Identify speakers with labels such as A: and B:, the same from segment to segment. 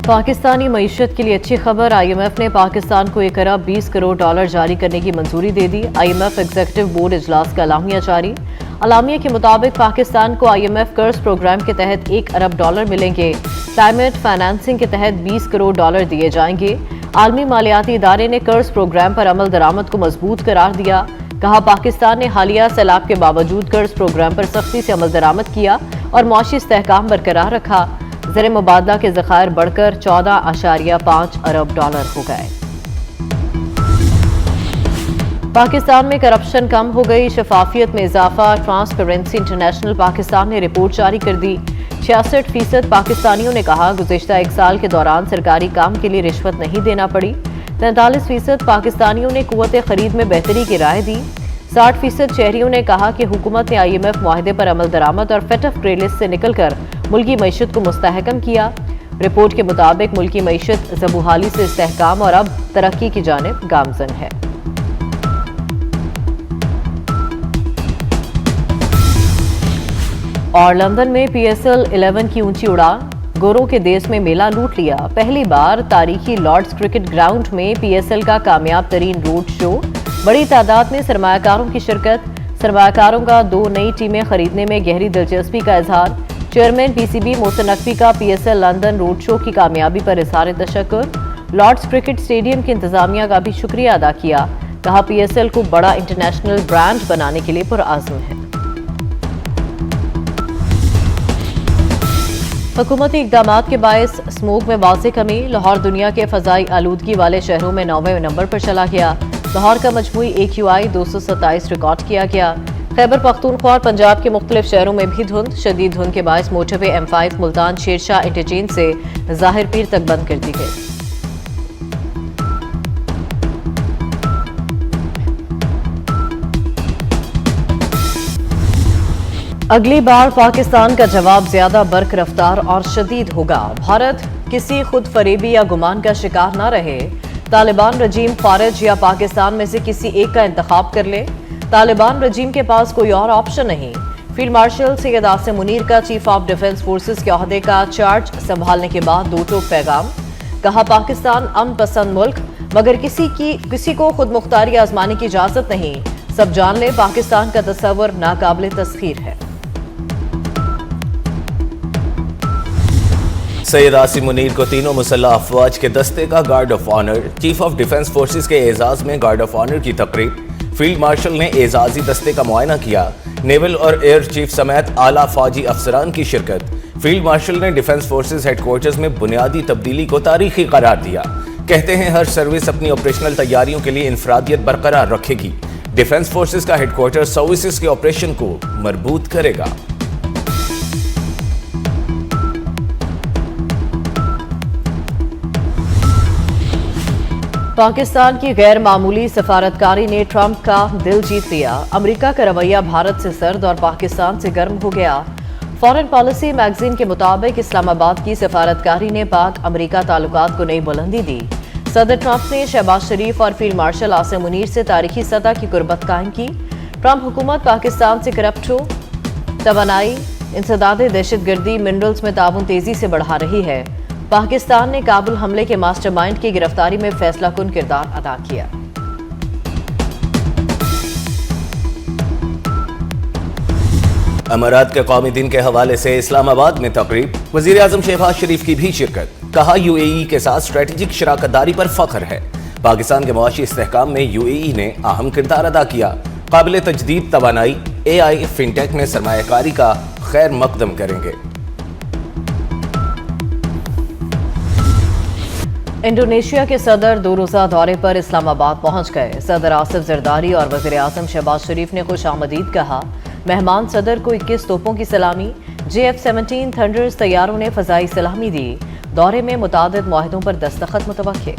A: پاکستانی معیشت کے لیے اچھی خبر، آئی ایم ایف نے پاکستان کو 1 ارب 20 کروڑ ڈالر جاری کرنے کی منظوری دے دی۔ I M F executive board اجلاس کا اعلامیہ جاری۔ اعلامیہ کے مطابق پاکستان کو آئی ایم ایف قرض پروگرام کے تحت 1 ارب ڈالر ملیں گے۔ کلائمیٹ فائنانسنگ کے تحت 20 کروڑ ڈالر دیے جائیں گے۔ عالمی مالیاتی ادارے نے قرض پروگرام پر عمل درآمد کو مضبوط قرار دیا۔ کہا پاکستان نے حالیہ سیلاب کے باوجود قرض پروگرام پر سختی سے عمل درآمد کیا اور معاشی استحکام برقرار رکھا۔ زر مبادلہ کے ذخائر بڑھ کر 14.5 ارب ڈالر ہو گئے۔ پاکستان میں کرپشن کم ہو گئی، شفافیت میں اضافہ، ٹرانسپیرنسی انٹرنیشنل پاکستان نے رپورٹ جاری کر دی۔ 66% پاکستانیوں نے کہا گزشتہ 1 سال کے دوران سرکاری کام کے لیے رشوت نہیں دینا پڑی۔ 43% پاکستانیوں نے قوت خرید میں بہتری کی رائے دی۔ 60% شہریوں نے کہا کہ حکومت نے آئی ایم ایف معاہدے پر عمل درآمد اور فٹ آف گرے لسٹ سے نکل کر ملکی معیشت کو مستحکم کیا۔ رپورٹ کے مطابق ملکی معیشت زبوحالی سے استحکام اور اب ترقی کی جانب گامزن ہے۔ اور لندن میں پی ایس ایل 11 کی اونچی اڑان، گوروں کے دیس میں میلہ لوٹ لیا۔ پہلی بار تاریخی لارڈز کرکٹ گراؤنڈ میں پی ایس ایل کا کامیاب ترین روڈ شو، بڑی تعداد میں سرمایہ کاروں کی شرکت۔ سرمایہ کاروں کا 2 نئی ٹیمیں خریدنے میں گہری دلچسپی کا اظہار۔ Chairman P C B Mohsin Naqvi کا P S L London road show کی کامیابی پر اظہار تشکر۔ لارڈز کرکٹ اسٹیڈیم کی انتظامیہ کا بھی شکریہ ادا کیا۔ کہا پی ایس ایل کو بڑا انٹرنیشنل برانڈ بنانے کے لیے پرعزم ہے۔ حکومتی اقدامات کے باعث اسموگ میں واضح کمی، لاہور دنیا کے فضائی آلودگی والے شہروں میں 9ویں نمبر پر چلا گیا۔ لاہور کا مجموعی AQI 227 ریکارڈ کیا گیا۔ خیبر پختونخوا اور پنجاب کے مختلف شہروں میں بھی دھند، شدید دھند کے باعث موٹر وے M5 ملتان شیرشاہ انٹرچینج سے ظاہر پیر تک بند کر دی گئی۔ اگلی بار پاکستان کا جواب زیادہ برق رفتار اور شدید ہوگا، بھارت کسی خود فریبی یا گمان کا شکار نہ رہے۔ طالبان رجیم خارج یا پاکستان میں سے کسی ایک کا انتخاب کر لے، طالبان رجیم کے پاس کوئی اور آپشن نہیں۔ فیلڈ مارشل سید عاصم منیر کا چیف آف ڈیفنس فورسز کے عہدے کا چارج سنبھالنے کے بعد 2 ٹوک پیغام۔ کہا پاکستان امن پسند ملک، مگر کسی کو خود مختاری آزمانے کی اجازت نہیں۔ سب جان لیں پاکستان کا تصور ناقابل تسخیر ہے۔
B: سید عاصم منیر کو تینوں مسلح افواج کے دستے کا guard of honour, chief of defence forces کے اعزاز میں گارڈ آف آنر کی تقریب۔ فیلڈ مارشل نے اعزازی دستے کا معائنہ کیا، نیول اور ایئر چیف سمیت اعلیٰ فوجی افسران کی شرکت۔ فیلڈ مارشل نے ڈیفنس فورسز ہیڈ کوارٹرز میں بنیادی تبدیلی کو تاریخی قرار دیا۔ کہتے ہیں ہر سروس اپنی آپریشنل تیاریوں کے لیے انفرادیت برقرار رکھے گی۔ ڈیفنس فورسز کا ہیڈ کوارٹر سروسز کے آپریشن کو مربوط کرے گا۔
A: پاکستان کی غیر معمولی سفارتکاری نے ٹرمپ کا دل جیت لیا۔ امریکہ کا رویہ بھارت سے سرد اور پاکستان سے گرم ہو گیا۔ فارن پالیسی میگزین کے مطابق اسلام آباد کی سفارتکاری نے پاک امریکہ تعلقات کو نئی بلندی دی۔ صدر ٹرمپ نے شہباز شریف اور فیلڈ مارشل عاصم منیر سے تاریخی سطح کی قربت قائم کی۔ ٹرمپ حکومت پاکستان سے کرپٹو، توانائی، انسداد دہشت گردی، منرلز میں تعاون تیزی سے بڑھا رہی ہے۔ پاکستان نے کابل حملے کے ماسٹر مائنڈ کی گرفتاری میں فیصلہ کن کردار ادا کیا۔
B: امارات کے قومی دن کے حوالے سے اسلام آباد میں تقریب، وزیر اعظم شہباز شریف کی بھی شرکت۔ کہا UAE کے ساتھ اسٹریٹجک شراکت داری پر فخر ہے۔ پاکستان کے معاشی استحکام میں UAE نے اہم کردار ادا کیا۔ قابل تجدید توانائی، AI، فنٹیک میں سرمایہ کاری کا خیر مقدم کریں گے۔
A: انڈونیشیا کے صدر 2 روزہ دورے پر اسلام آباد پہنچ گئے۔ صدر آصف زرداری اور وزیر اعظم شہباز شریف نے خوش آمدید کہا۔ مہمان صدر کو 21 توپوں کی سلامی، JF-17 تھنڈرز طیاروں نے فضائی سلامی دی۔ دورے میں متعدد معاہدوں پر دستخط متوقع۔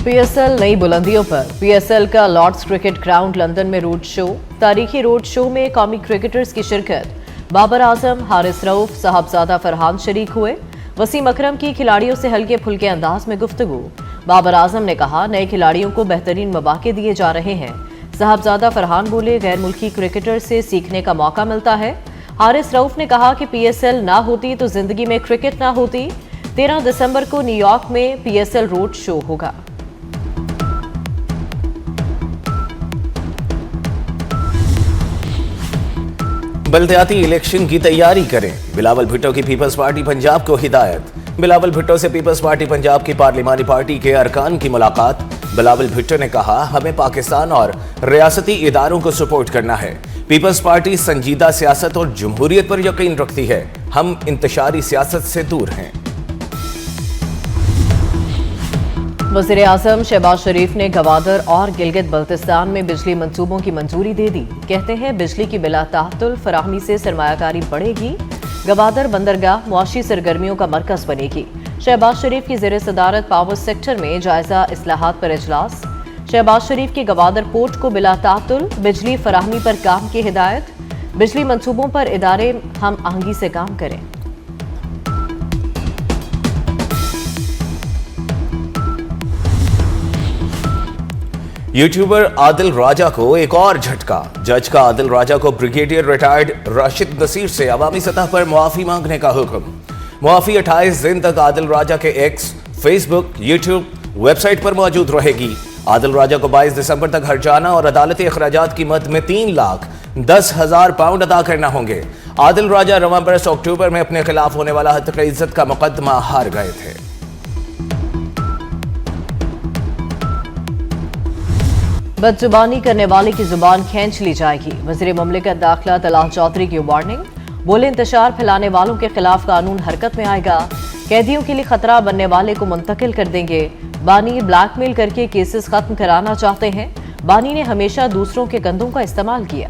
A: PSL نئی بلندیوں پر، PSL کا لارڈز کرکٹ گراؤنڈ لندن میں روڈ شو۔ تاریخی روڈ شو میں قومی کرکٹرز کی شرکت۔ بابر اعظم، حارث رؤف، صاحبزادہ فرحان شریک ہوئے۔ وسیم اکرم کی کھلاڑیوں سے ہلکے پھلکے انداز میں گفتگو۔ بابر اعظم نے کہا نئے کھلاڑیوں کو بہترین مواقع دیے جا رہے ہیں۔ صاحبزادہ فرحان بولے غیر ملکی کرکٹر سے سیکھنے کا موقع ملتا ہے۔ हारिस रऊफ ने कहा कि PSL ना होती तो जिंदगी में क्रिकेट ना होती। 13 दिसंबर को न्यूयॉर्क में PSL रोड शो होगा।
B: बलदियाती इलेक्शन की तैयारी करें, बिलावल भुट्टो की पीपल्स पार्टी पंजाब को हिदायत। बिलावल भुट्टो से पीपल्स पार्टी पंजाब की पार्लिमानी पार्टी के अरकान की मुलाकात। बिलावल भुट्टो ने कहा, हमें पाकिस्तान और रियासती इदारों को सपोर्ट करना है। पीपल्स पार्टी संजीदा सियासत और जमहूरियत पर यकीन रखती है। हम इंतशारी सियासत से दूर हैं।
A: वज़ीर आज़म शहबाज शरीफ ने गवादर और गिलगित बल्तिस्तान में बिजली मंसूबों की मंजूरी दे दी। कहते हैं बिजली की बिला ताहतुल फराहमी से सरमायाकारी बढ़ेगी। गवादर बंदरगाह मुआशी सरगर्मियों का मरकज बनेगी। शहबाज शरीफ की ज़ेर सदारत पावर सेक्टर में जायजा इस्लाहात पर इजलास। शहबाज शरीफ की गवादर पोर्ट को बिला ताहतुल बिजली फराहमी पर काम की हिदायत। बिजली मंसूबों पर इदारे हम आहंगी से काम करें।
B: यूट्यूबर आदिल राजा को एक और झटका। जज का आदिल राजा को ब्रिगेडियर रिटायर्ड राशिद नसीर से अवामी सतह पर मुआफी मांगने का हुक्म। मुआफी 28 दिन तक आदिल राजा के एक्स, फेसबुक, यूट्यूब वेबसाइट पर मौजूद रहेगी। आदिल राजा को 22 दिसंबर तक हर्जाना और अदालती अखराजात की मद में 3,10,000 पाउंड अदा करना होंगे। आदिल राजा रवां बरस अक्टूबर में अपने खिलाफ होने वाला हत्या इज्जत का मुकदमा हार गए थे।
A: बदजुबानी करने वाले की जुबान खींच ली जाएगी। वज़ीर मुमलिकत दाखिला तलाल चौधरी की वार्निंग। बोले इंतशार फैलाने वालों के खिलाफ कानून हरकत में आएगा। कैदियों के लिए खतरा बनने वाले को मुंतकिल कर देंगे। बानी ब्लैकमेल करके केसेस खत्म कराना चाहते हैं। बानी ने हमेशा दूसरों के कंधों का इस्तेमाल किया।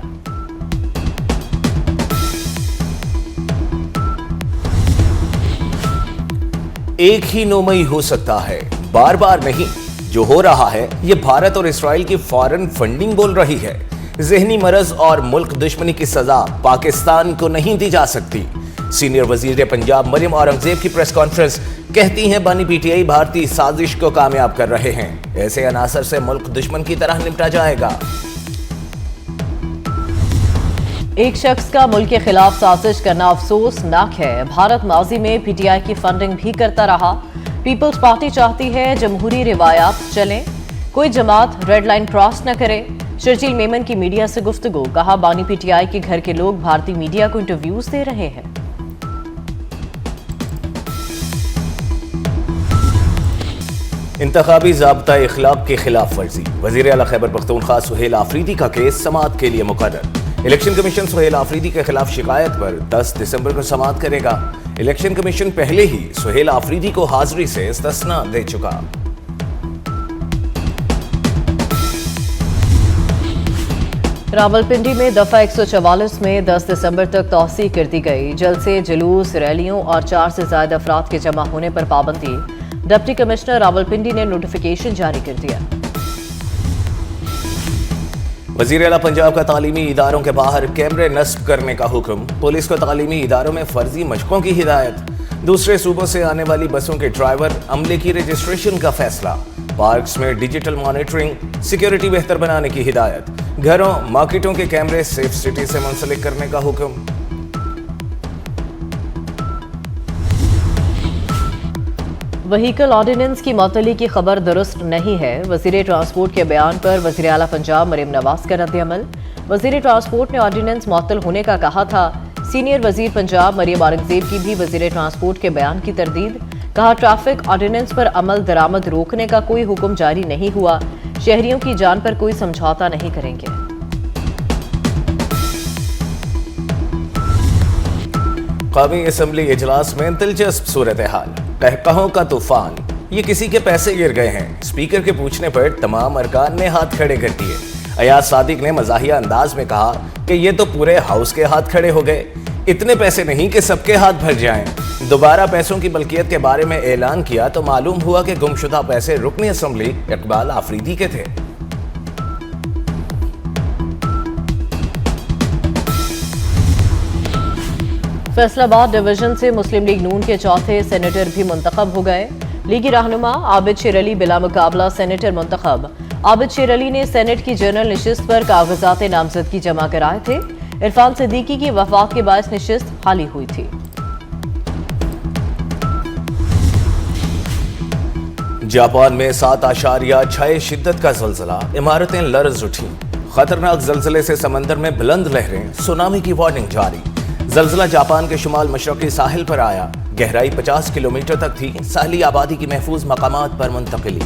B: एक ही नौमई हो सकता है, बार बार नहीं। जो हो रहा है ये भारत और इसराइल की फॉरेन फंडिंग बोल रही है। ज़हनी मरज और मुल्क दुश्मनी की सजा पाकिस्तान को नहीं दी जा सकती। सीनियर वजीर पंजाब मरियम औरंगजेब की प्रेस कॉन्फ्रेंस। कहती हैं बानी PTI भारतीय साजिश को कामयाब कर रहे हैं। ऐसे अनासर से मुल्क दुश्मन की तरह निपटा जाएगा।
A: एक शख्स का मुल्क के खिलाफ साजिश करना अफसोसनाक है। भारत माजी में PTI की फंडिंग भी करता रहा। पीपल्स पार्टी चाहती है जमहूरी रिवायात चलें, कोई जमात रेड लाइन क्रॉस न करे। शर्जील मेमन की मीडिया से गुफ्तगू। कहा, बानी PTI के घर के लोग भारतीय मीडिया को इंटरव्यूज दे रहे हैं।
B: इंतखाबी ज़ाब्ता इखलाक की खिलाफ वर्जी। वज़ीर आला खैबर पख्तूनख्वा सुहेल आफरीदी का केस समाअत के लिए मुकर्रर। इलेक्शन कमीशन सुहेल आफरीदी के खिलाफ शिकायत पर 10 दिसंबर को समाअत करेगा। इलेक्शन कमीशन पहले ही सुहेल आफरीदी को हाजिरी से इस्तिस्ना दे चुका।
A: रावलपिंडी में दफा 144 में 10 दिसंबर तक तौसीक कर दी गई। जलसे, जुलूस, रैलियों और 4 से ज्यादा अफराद के जमा होने पर पाबंदी। डिप्टी कमिश्नर रावलपिंडी ने नोटिफिकेशन जारी कर दिया।
B: वज़ीर आला पंजाब का तालीमी इदारों के बाहर कैमरे नस्ब करने का हुक्म। पुलिस को तालीमी इदारों में फर्जी मशकों की हिदायत। दूसरे सूबों से आने वाली बसों के ड्राइवर अमले की रजिस्ट्रेशन का फैसला। पार्क्स में डिजिटल मॉनिटरिंग, सिक्योरिटी बेहतर बनाने की हिदायत। घरों, मार्केटों के कैमरे सेफ सिटी से मुंसलिक करने का हुक्म।
A: व्हीकल ऑर्डिनेंस की मअतली की खबर दुरुस्त नहीं है। वज़ीर ट्रांसपोर्ट के बयान पर वज़ीर आला पंजाब मरियम नवाज का रद्द-ए-अमल। वज़ीर ट्रांसपोर्ट ने ऑर्डिनेंस मुअत्तल होने का कहा था। सीनियर वज़ीर पंजाब मरियम औरंगजेब की भी वज़ीर ट्रांसपोर्ट के बयान की तरदीद। कहा, ट्रैफिक ऑर्डिनेंस पर अमल दरामद रोकने का कोई हुक्म जारी नहीं हुआ। शहरियों की जान पर कोई समझौता नहीं करेंगे।
B: कौमी असम्बली इजलास में दिलचस्प सूरत हाल। कहकहों का तूफान। ये किसी के पैसे गिर गए हैं। स्पीकर के पूछने पर तमाम अरकान ने हाथ खड़े कर दिए। अयाज सादिक ने मज़ाहिया अंदाज में कहा कि ये तो पूरे हाउस के हाथ खड़े हो गए। इतने पैसे नहीं कि सबके हाथ भर जाएं। दोबारा पैसों की मलकियत के बारे में ऐलान किया तो मालूम हुआ कि गुमशुदा पैसे रुकनी असम्बली इकबाल आफरीदी के थे।
A: फैसलाबाद डिवीजन से मुस्लिम लीग नून के चौथे सेनेटर भी मुंतखब हो गए। लीगी रहनुमा आबिद शेर अली बिला मुकाबला सेनेटर मुंतखब। आबिद शेर अली ने सेनेट की जनरल नशिस्त पर कागजात नामजदगी जमा कराए थे। इरफान सिद्दीकी की वफात के बायस नशिस्त खाली हुई थी।
B: जापान में 7.6 शिद्दत का जल्जला, इमारतें लरज उठी। खतरनाक जल्जले से समंदर में बुलंद लहरें, सुनामी की वार्निंग जारी। जल्जला जापान के शुमाल मशरकी साहिल पर आया, गहराई 50 किलोमीटर तक थी। साहली आबादी की महफूज मकामात पर मुंतकिली।